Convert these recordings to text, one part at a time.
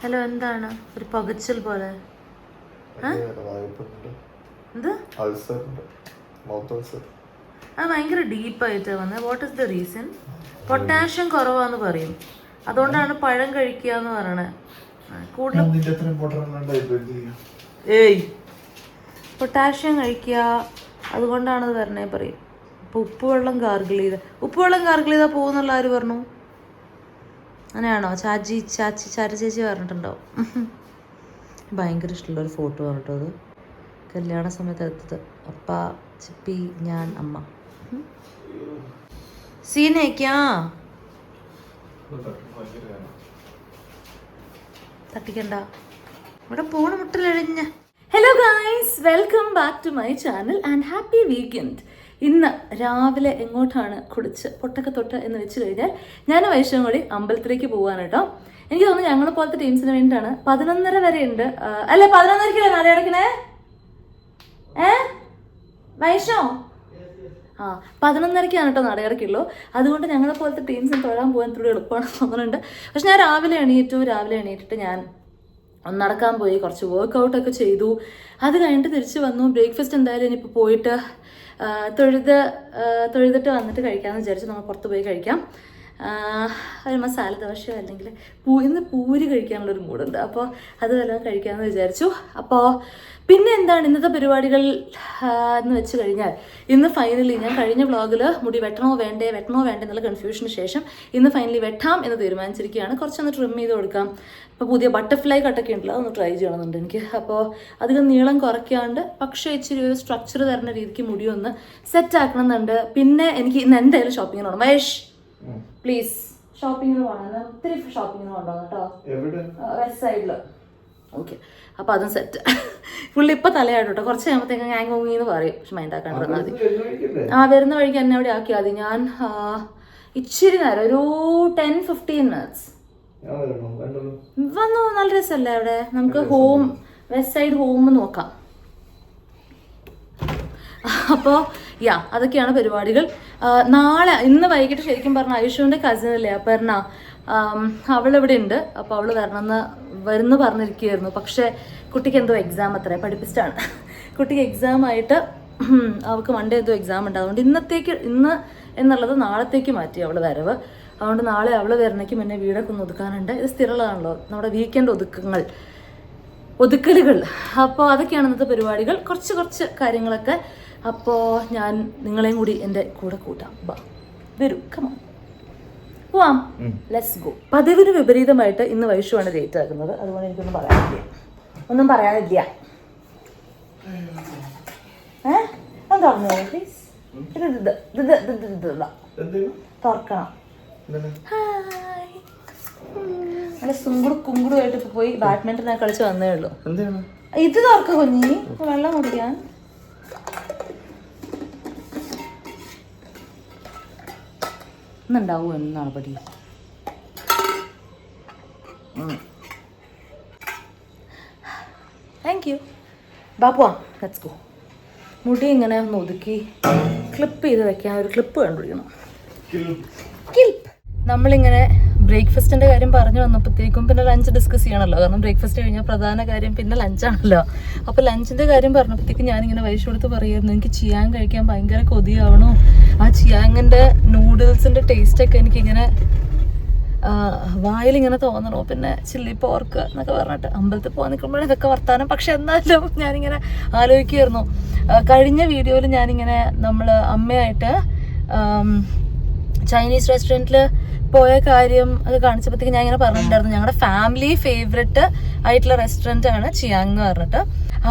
Hello, എന്താണ് ഒരു പകച്ചൽ പോലെ? എന്ത്? ഭയങ്കര ഡീപ്പായിട്ട് വന്നത്. What is the reason? Potassium കുറവാന്ന് പറയും, അതുകൊണ്ടാണ് പഴം കഴിക്കുക എന്ന് പറയണേ. ഏയ്, പൊട്ടാഷ്യം കഴിക്കുക അതുകൊണ്ടാണ് പറഞ്ഞേ പറയും. ഇപ്പൊ ഉപ്പുവെള്ളം ഗാർഗിൾ ചെയ്താൽ പോകുന്നുള്ള ആര് പറഞ്ഞു? അങ്ങനെയാണോ? ചാച്ചി ചേച്ചി പറഞ്ഞിട്ടുണ്ടാവും. ഭയങ്കര ഇഷ്ടമുള്ളൊരു ഫോട്ടോ പറഞ്ഞിട്ടോ അത്. കല്യാണ സമയത്ത് എടുത്തത്. അപ്പ, ചിപ്പി, ഞാൻ, അമ്മ. സീനേക്കാ തട്ടിക്കണ്ട, ഇവിടെ പോണ മുട്ടിലഴിഞ്ഞ. Hello guys, welcome back to my channel and happy weekend. ഇന്ന് രാവിലെ എങ്ങോട്ടാണ് കുടിച്ച് പൊട്ടൊക്കെ തൊട്ട് എന്ന് വെച്ച് കഴിഞ്ഞാൽ ഞാൻ വൈഷ്ണവും കൂടി അമ്പലത്തിലേക്ക് പോകാൻ കേട്ടോ. എനിക്ക് തോന്നുന്നു ഞങ്ങളെ പോലത്തെ ടീംസിന് വേണ്ടിയിട്ടാണ്. 11:30 വരെ ഉണ്ട്. അല്ലെ, 11:30 നട അടക്കണേ. വൈഷ്ണോ? 11:30 കേട്ടോ നട അടയ്ക്കുള്ളൂ. അതുകൊണ്ട് ഞങ്ങളെ പോലത്തെ ടീംസിന് തൊഴാൻ പോകാൻ ഇത്തിരി എളുപ്പമാണ് തോന്നുന്നുണ്ട്. പക്ഷെ ഞാൻ രാവിലെ എണീറ്റിട്ട് ഞാൻ നടക്കാൻ പോയി, കുറച്ച് വർക്കൗട്ടൊക്കെ ചെയ്തു. അത് കഴിഞ്ഞിട്ട് തിരിച്ച് വന്നു. ബ്രേക്ക്ഫാസ്റ്റ് എന്തായാലും ഇനിയിപ്പോൾ പോയിട്ട് തൊഴുതിട്ട് വന്നിട്ട് കഴിക്കാമെന്ന് വിചാരിച്ചു. നമ്മൾ പുറത്ത് പോയി കഴിക്കാം. ഒരു മസാല ദോശയോ അല്ലെങ്കിൽ ഇന്ന് പൂരി കഴിക്കാനുള്ളൊരു മൂടുണ്ട്. അപ്പോൾ അത് വല്ലതും കഴിക്കാമെന്ന് വിചാരിച്ചു. അപ്പോൾ പിന്നെ എന്താണ് ഇന്നത്തെ പരിപാടികൾ എന്ന് വെച്ച് കഴിഞ്ഞാൽ, ഇന്ന് ഫൈനലി ഞാൻ കഴിഞ്ഞ വ്ളോഗിൽ മുടി വെട്ടണോ വേണ്ടേ എന്നുള്ള കൺഫ്യൂഷന് ശേഷം ഇന്ന് ഫൈനലി വെട്ടാം എന്ന് തീരുമാനിച്ചിരിക്കുകയാണ്. കുറച്ചൊന്ന് ട്രിം ചെയ്ത് കൊടുക്കാം. ഇപ്പോൾ പുതിയ ബട്ടർഫ്ലൈ കട്ടൊക്കെ ഉണ്ടല്ലോ, അതൊന്ന് ട്രൈ ചെയ്യണമെന്നുണ്ട് എനിക്ക്. അപ്പോൾ അധികം നീളം കുറയ്ക്കാണ്ട് പക്ഷേ ഇച്ചിരി ഒരു സ്ട്രക്ചർ തരുന്ന രീതിക്ക് മുടി ഒന്ന് സെറ്റ് ആക്കണം എന്നുണ്ട്. പിന്നെ എനിക്ക് ഇന്ന് എന്തായാലും ഷോപ്പിങ്ങിന് പോകണം. മഹേഷ് പ്ലീസ്, ഷോപ്പിങ്ങിന് പോകണം. ഒത്തിരി ഷോപ്പിങ്ങിന് കൊണ്ടുപോകണം കേട്ടോ, വെസ്റ്റ് സൈഡിൽ. ഓക്കെ, അപ്പോൾ അതും സെറ്റ്. പുള്ളി ഇപ്പം തലയായിട്ടോ, കുറച്ച് കഴിയുമ്പോഴത്തേക്ക് ങ്ങാങ്ങോങ്ങിന്ന് പറയും. പക്ഷെ മൈൻഡ് ആക്കാണ്ട് വന്നാൽ മതി. വരുന്ന വഴിക്ക് എന്നെ അവിടെ ആക്കിയാൽ മതി. ഞാൻ ഇച്ചിരി നേരം, ഒരു 10-15 മിനിറ്റ്സ് വന്നു. നല്ല രസമല്ലേ അവിടെ? നമുക്ക് ഹോം, വെസ്റ്റ് സൈഡ് ഹോം നോക്കാം. അപ്പോൾ അതൊക്കെയാണ് പരിപാടികൾ. ഇന്ന് വൈകിട്ട് ശരിക്കും പറഞ്ഞാൽ ഐഷുവിൻ്റെ കസിനല്ലേ അപർണ, അവളിവിടെ ഉണ്ട്. അപ്പോൾ അവൾ വരുന്നു പറഞ്ഞിരിക്കുകയായിരുന്നു. പക്ഷേ കുട്ടിക്ക് എന്തോ എക്സാം പഠിപ്പിച്ചിട്ടാണ്. കുട്ടിക്ക് എക്സാം ആയിട്ട് അവൾക്ക് മൺഡേ എന്തോ എക്സാം ഉണ്ട്. അതുകൊണ്ട് ഇന്ന് എന്നുള്ളത് നാളത്തേക്ക് മാറ്റി അവൾ വരവ്. അതുകൊണ്ട് നാളെ അവൾ വരണേക്ക് മുന്നേ വീടൊക്കെ ഒന്ന് ഒതുക്കാനുണ്ട്. ഇത് സ്ഥിരമുള്ളതാണല്ലോ നമ്മുടെ വീക്കെൻഡ് ഒതുക്കലുകൾ. അപ്പോൾ അതൊക്കെയാണ് ഇന്നത്തെ പരിപാടികൾ, കുറച്ച് കാര്യങ്ങളൊക്കെ. അപ്പോൾ ഞാൻ നിങ്ങളെയും കൂടി എൻ്റെ കൂടെ കൂട്ടാം. വരൂ, കമോൺ പോവാം, ലെറ്റ്സ് ഗോ. പതിവിന് വിപരീതമായിട്ട് ഇന്ന് വൈഷുവാണ് ലേറ്റ് ആക്കുന്നത്. അതുകൊണ്ട് എനിക്കൊന്നും പറയാനില്ല. എന്താണോ പ്ലീസ് തുറക്കണം. നല്ല കുങ്കുടുമായിട്ട് ഇപ്പൊ പോയി ബാഡ്മിന്റൺ കളിച്ച് വന്നേ ഉള്ളൂ. ഇത് തുറക്ക കുഞ്ഞി, വെള്ളം കുടിക്കാൻ. ഇന്നുണ്ടാവും എന്നാണ് പടി. Thank you. ബാപ്പുവാ, ലെറ്റ്സ് ഗോ. മുടി ഇങ്ങനെ ഒന്ന് ഒതുക്കി ക്ലിപ്പ് ചെയ്ത് വെക്കാൻ ഒരു ക്ലിപ്പ് കണ്ടുപിടിക്കണം. നമ്മളിങ്ങനെ ബ്രേക്ക്ഫാസ്റ്റിൻ്റെ കാര്യം പറഞ്ഞു വന്നപ്പോഴത്തേക്കും പിന്നെ ലഞ്ച് ഡിസ്കസ് ചെയ്യണമല്ലോ. കാരണം ബ്രേക്ക്ഫാസ്റ്റ് കഴിഞ്ഞാൽ പ്രധാന കാര്യം പിന്നെ ലഞ്ചാണല്ലോ. അപ്പോൾ ലഞ്ചിൻ്റെ കാര്യം പറഞ്ഞപ്പോഴത്തേക്കും ഞാനിങ്ങനെ വൈഷു കൊടുത്ത് പറയുമായിരുന്നു, എനിക്ക് ചിയാങ് കഴിക്കാൻ ഭയങ്കര കൊതിയാവണോ. ആ ചിയാങ്ങിൻ്റെ നൂഡിൽസിൻ്റെ ടേസ്റ്റൊക്കെ എനിക്കിങ്ങനെ വായിലിങ്ങനെ തോന്നണോ. പിന്നെ ചില്ലി പോർക്ക് എന്നൊക്കെ പറഞ്ഞിട്ട് അമ്പലത്തിൽ പോകാൻ നിൽക്കുമ്പോഴേ ഇതൊക്കെ വർത്താനം. പക്ഷെ എന്നാലും ഞാനിങ്ങനെ ആലോചിക്കുമായിരുന്നു. കഴിഞ്ഞ വീഡിയോയിൽ ഞാനിങ്ങനെ നമ്മൾ അമ്മയായിട്ട് ചൈനീസ് റെസ്റ്റോറൻറ്റിൽ പോയ കാര്യം അത് കാണിച്ചപ്പോഴത്തേക്ക് ഞാൻ ഇങ്ങനെ പറഞ്ഞിട്ടുണ്ടായിരുന്നു, ഞങ്ങളുടെ ഫാമിലി ഫേവററ്റ് ആയിട്ടുള്ള റെസ്റ്റോറൻ്റ് ആണ് ചിയാങ് എന്ന് പറഞ്ഞിട്ട്.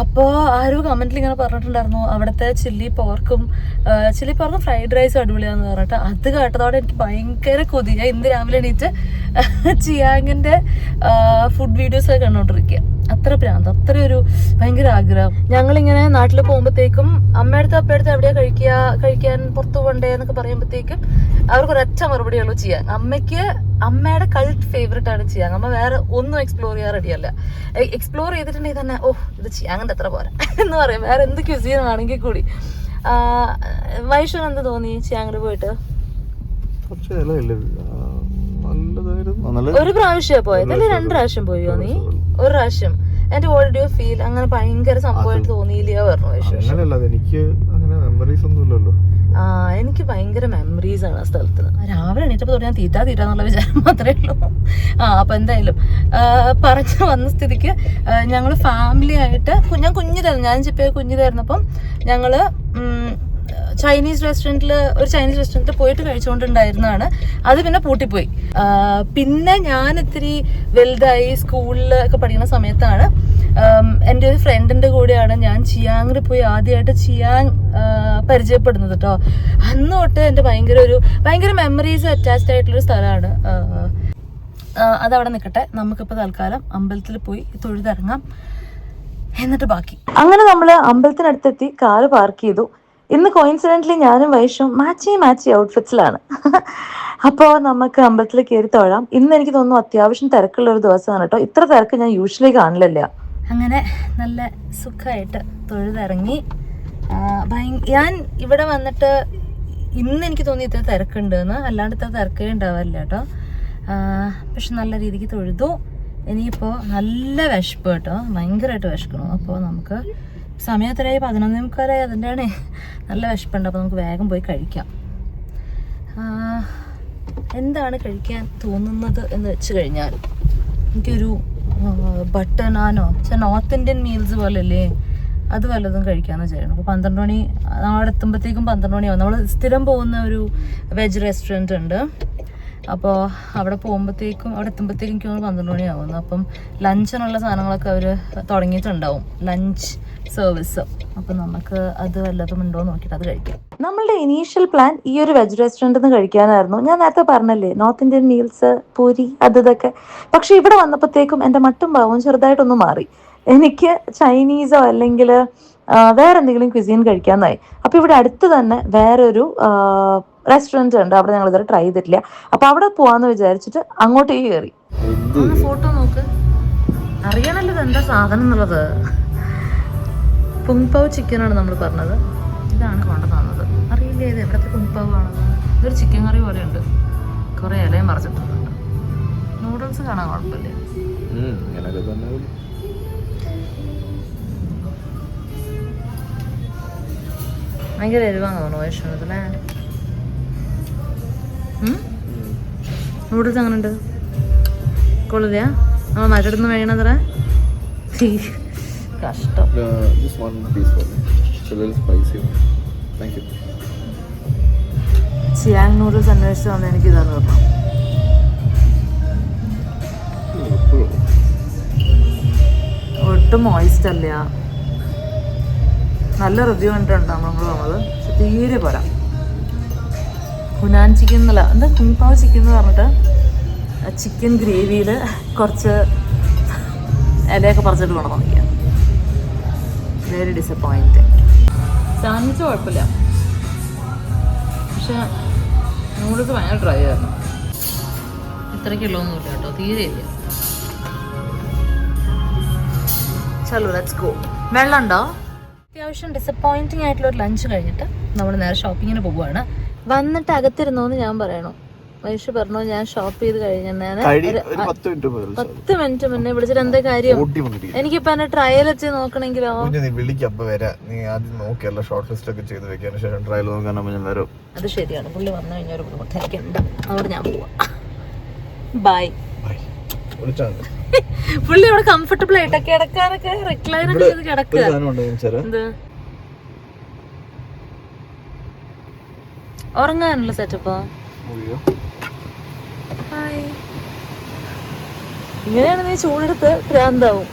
അപ്പോൾ ആരോ കമൻറ്റിൽ ഇങ്ങനെ പറഞ്ഞിട്ടുണ്ടായിരുന്നു അവിടുത്തെ ചില്ലി പോർക്കും ഫ്രൈഡ് റൈസും അടിപൊളിയാന്ന് പറഞ്ഞിട്ട്. അത് കേട്ടതോടെ എനിക്ക് ഭയങ്കര കൊതിയായി. ഇന്ന് രാവിലെ എണീറ്റ് ചിയാങ്ങിൻ്റെ ഫുഡ് വീഡിയോസൊക്കെ കണ്ടുകൊണ്ടിരിക്കുക. അത്ര പ്രാന്ത്, അത്രയൊരു ഭയങ്കര ആഗ്രഹം. ഞങ്ങളിങ്ങനെ നാട്ടിൽ പോകുമ്പോഴത്തേക്കും അപ്പയടുത്ത് എവിടെയാ കഴിക്കാൻ പുറത്തു പോകണ്ടേ എന്നൊക്കെ പറയുമ്പോഴത്തേക്കും അവർക്ക് ഒരൊറ്റ മറുപടിയുള്ളൂ ചെയ്യാൻ. അമ്മയുടെ കൾട്ട് ഫേവറേറ്റ് ആണ് ചെയ്യാൻ. അമ്മ വേറെ ഒന്നും എക്സ്പ്ലോർ ചെയ്യാൻ റെഡിയല്ല. എക്സ്പ്ലോർ ചെയ്തിട്ടുണ്ടെങ്കിൽ തന്നെ ഇത് ചെയ്യാൻ അങ്ങനത്തെ അത്ര പോരാ എന്ന് പറയും, വേറെ എന്ത് ക്യൂസീൻ ആണെങ്കിൽ കൂടി. വൈഷുവിന് എന്ത് തോന്നി ചിയാങ്ങിൽ പോയിട്ട്? നല്ലതായിരുന്നു. ഒരു പ്രാവശ്യം പോയത് അല്ലെ 2 പ്രാവശ്യം പോയോ നീ? ഒരു പ്രാവശ്യം. എന്റെ ഓൾറെഡി ഫീൽ അങ്ങനെ ഭയങ്കര സംഭവമായിട്ട് തോന്നിയില്ല പറഞ്ഞു. എനിക്ക് ഭയങ്കര മെമ്മറീസ് ആണ് ആ സ്ഥലത്ത്. രാവിലെ എണീറ്റപ്പോ തൊട്ട് ഞാൻ തീറ്റാന്നുള്ള വിചാരം മാത്രമേ ഉള്ളൂ. അപ്പൊ എന്തായാലും പറഞ്ഞു വന്ന സ്ഥിതിക്ക് ഞങ്ങള് ഫാമിലി ആയിട്ട്, ഞാൻ കുഞ്ഞിതായിരുന്നു, ഞാൻ ചിപ്പ കുഞ്ഞിതായിരുന്നപ്പം ഞങ്ങള് ചൈനീസ് റെസ്റ്റോറൻറ്റിൽ പോയിട്ട് കഴിച്ചുകൊണ്ടുണ്ടായിരുന്നതാണ്. അത് പിന്നെ പൂട്ടിപ്പോയി. പിന്നെ ഞാൻ ഇത്തിരി വലുതായി സ്കൂളിൽ ഒക്കെ പഠിക്കുന്ന സമയത്താണ് എൻ്റെ ഒരു ഫ്രണ്ടിൻ്റെ കൂടെയാണ് ഞാൻ ചിയാങ്ങിൽ പോയി ആദ്യമായിട്ട് ചിയാങ് പരിചയപ്പെടുന്നത് കേട്ടോ. അന്ന് തൊട്ട് എൻ്റെ ഭയങ്കര മെമ്മറീസ് അറ്റാച്ച്ഡ് ആയിട്ടുള്ളൊരു സ്ഥലമാണ്. അതവിടെ നിൽക്കട്ടെ. നമുക്കിപ്പോൾ തൽക്കാലം അമ്പലത്തിൽ പോയി തൊഴുതിറങ്ങാം, എന്നിട്ട് ബാക്കി. അങ്ങനെ നമ്മൾ അമ്പലത്തിനടുത്തെത്തി, കാറ് പാർക്ക് ചെയ്തു. ഇന്ന് കോയിൻസിഡൻ്റലി ഞാനും വൈഷും മാച്ചി ഔട്ട്ഫിറ്റ്സിലാണ്. അപ്പോൾ നമുക്ക് അമ്പലത്തിൽ കയറി തൊഴാം. ഇന്ന് എനിക്ക് തോന്നുന്നു അത്യാവശ്യം തിരക്കുള്ള ഒരു ദിവസമാണ് കേട്ടോ. ഇത്ര തിരക്ക് ഞാൻ യൂഷ്വലി കാണില്ല. അങ്ങനെ നല്ല സുഖമായിട്ട് തൊഴുതിറങ്ങി. ഞാൻ ഇവിടെ വന്നിട്ട് ഇന്ന് എനിക്ക് തോന്നി ഇത്ര തിരക്കുണ്ടെന്ന്, അല്ലാണ്ട് ഇത്ര തിരക്കേ ഉണ്ടാവാറില്ല കേട്ടോ. പക്ഷെ നല്ല രീതിക്ക് തൊഴുതു. ഇനിയിപ്പോൾ നല്ല വിശപ്പ് കേട്ടോ, ഭയങ്കരമായിട്ട് വിശക്കണം. അപ്പോൾ നമുക്ക് സമയത്തിലായി 11:45, അതിൻ്റെയാണ് നല്ല വിശപ്പുണ്ട്. അപ്പോൾ നമുക്ക് വേഗം പോയി കഴിക്കാം. എന്താണ് കഴിക്കാൻ തോന്നുന്നത് എന്ന് വെച്ച് കഴിഞ്ഞാൽ എനിക്കൊരു ബട്ടർ നാനോ നോർത്ത് ഇന്ത്യൻ മീൽസ് പോലല്ലേ, അത് വല്ലതും കഴിക്കാമെന്ന് വിചാരിക്കണം. അപ്പോൾ 12 മണി അവിടെ എത്തുമ്പോഴത്തേക്കും 12 മണിയാവും. നമ്മൾ സ്ഥിരം പോകുന്ന ഒരു വെജ് റെസ്റ്റോറൻറ്റ് ഉണ്ട്. അപ്പോൾ അവിടെ എത്തുമ്പോഴത്തേക്കും എനിക്ക് 12 മണിയാവുന്നു. അപ്പം ലഞ്ചിനുള്ള സാധനങ്ങളൊക്കെ അവർ തുടങ്ങിയിട്ടുണ്ടാവും, ലഞ്ച് സർവീസ്. അപ്പം നമുക്ക് അത് വല്ലതും ഉണ്ടോ എന്ന് നോക്കിയിട്ട് അത് കഴിക്കാം. നമ്മളുടെ ഇനീഷ്യൽ പ്ലാൻ ഈ ഒരു വെജ് റെസ്റ്റോറൻറ്റിൽ നിന്ന് കഴിക്കാനായിരുന്നു. ഞാൻ നേരത്തെ പറഞ്ഞല്ലേ നോർത്ത് ഇന്ത്യൻ മീൽസ്, പൂരി, ഇതൊക്കെ. പക്ഷെ ഇവിടെ വന്നപ്പോഴത്തേക്കും എൻ്റെ മട്ടും ഭാവവും ചെറുതായിട്ടൊന്ന് മാറി. എനിക്ക് ചൈനീസോ അല്ലെങ്കിൽ വേറെ എന്തെങ്കിലും ക്വിസീൻ കഴിക്കാമെന്നായി. അപ്പോൾ ഇവിടെ അടുത്ത് തന്നെ വേറൊരു റെസ്റ്റോറൻറ്റ് ഉണ്ട്. അവിടെ ഞങ്ങൾ ഇതുവരെ ട്രൈ ചെയ്തിട്ടില്ല. അപ്പോൾ അവിടെ പോവാന്ന് വിചാരിച്ചിട്ട് അങ്ങോട്ടേക്ക് കയറി. ഫോട്ടോ നോക്ക്, അറിയണല്ലോ എന്താ സാധനം എന്നുള്ളത്. കുങ്പൗ ചിക്കനാണ് നമ്മൾ പറഞ്ഞത്. ഇതാണ് കൊണ്ടു തന്നത്. അറിയില്ല ഇത് എവിടത്തെ കുങ്പൗ ആണെന്ന്. ഇതൊരു ചിക്കൻ കറി പോലെ ഉണ്ട്, കുറേ ഇലയും മറിച്ചിട്ടുണ്ട്. നൂഡിൽസ് കാണാൻ കുഴപ്പമില്ല. ഭയങ്കര എരിവാന്ന് തോന്നുന്നു വൈഷ്ണവത്തിലെ. നൂഡിൽസ് അങ്ങനെ ഉണ്ട്, കൊള്ളില്ല. നമ്മൾ മറ്റടുന്ന് വേണത്ര കഷ്ടം. ചിയാങ് നൂഡിൽസ് അന്വേഷിച്ച് വന്ന് എനിക്ക് ഇതാണ് കേട്ടോ. ഒട്ടും മോയിസ്റ്റ് അല്ല. നല്ല റിവ്യൂ കണ്ടിട്ടുണ്ട് നമ്മൾ പക്ഷെ തീരെ പോരാ. ഹുനാൻ ചിക്കൻ എന്നല്ല, എന്താ കുങ്പാവ് ചിക്കൻ എന്ന് പറഞ്ഞിട്ട് ചിക്കൻ ഗ്രേവിയിൽ കുറച്ച് ഇലയൊക്കെ പറിച്ചിട്ട് കൊണ്ടുവന്നിരിക്കുക. Very disappointing. സാൻഡ്വിച്ച് കുഴപ്പമില്ല, പക്ഷെ നൂഡിൽസ് ഭയങ്കര ഡ്രൈ ആയിരുന്നു. ഇത്രയ്ക്കുള്ളതൊന്നുമില്ല കേട്ടോ, തീരെ ഇല്ല. ചലോ ലെറ്റ്സ് ഗോ. വെള്ളം ഉണ്ടോ? അത്യാവശ്യം ഡിസപ്പോയിൻറ്റിങ് ആയിട്ടുള്ള ഒരു ലഞ്ച് കഴിഞ്ഞിട്ട് നമ്മൾ നേരെ ഷോപ്പിങ്ങിന് പോവുകയാണ്. വന്നിട്ട് അകത്തിരുന്നോന്ന് ഞാൻ പറയണോ? വൈഷു പറഞ്ഞു ഞാൻ ഷോപ്പ് ചെയ്ത് കഴിഞ്ഞാൽ 10 മിനിറ്റ് മുന്നേ വിളിച്ചിട്ട് എന്താ കാര്യം? എനിക്കിപ്പോ എന്നെ ട്രയൽ വെച്ച് നോക്കണെങ്കിലോ? അത് ശരിയാണ്, പുള്ളി വന്നു കഴിഞ്ഞാൽ ഒരു ബുദ്ധിമുട്ട് എനിക്കുണ്ട്, അതുകൊണ്ട് ഞാൻ പോവാ. ബൈ. പുള്ളി അവിടെ കംഫർട്ടബിൾ ആയിട്ടൊക്കെ കിടക്കാനൊക്കെ റിക്ലൈനൊക്കെ ചെയ്ത് കിടക്കുക. എന്ത് ഉറങ്ങാനുള്ള സെറ്റപ്പാ? ഇങ്ങനെയാണ് നീ ചൂടെടുത്ത് ഭ്രാന്താവും.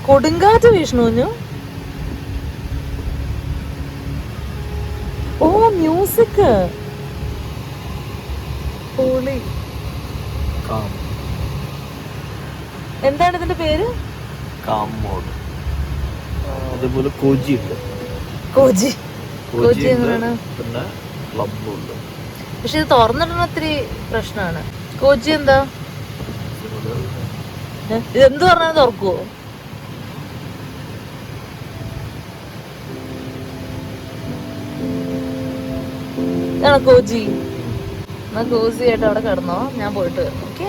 കൊടുങ്കാറ്റ് വീഷ്ണു. ഓ മ്യൂസിക് പൊളി. എന്താണ് ഇതിന്റെ പേര്? അതേപോലെ കോജി ഉണ്ട്. കോജി എന്താണ്? പക്ഷെ ഇത് തുറന്നിടുന്ന ഒത്തിരി പ്രശ്നമാണ്. കോജി എന്താ? ഇതെന്ത് പറഞ്ഞാലും തുറക്കുവോ? ഇതാണ് കോജി. എന്നാൽ കോജി ആയിട്ട് അവിടെ കിടന്നോ, ഞാൻ പോയിട്ട് വരും. ഓക്കെ,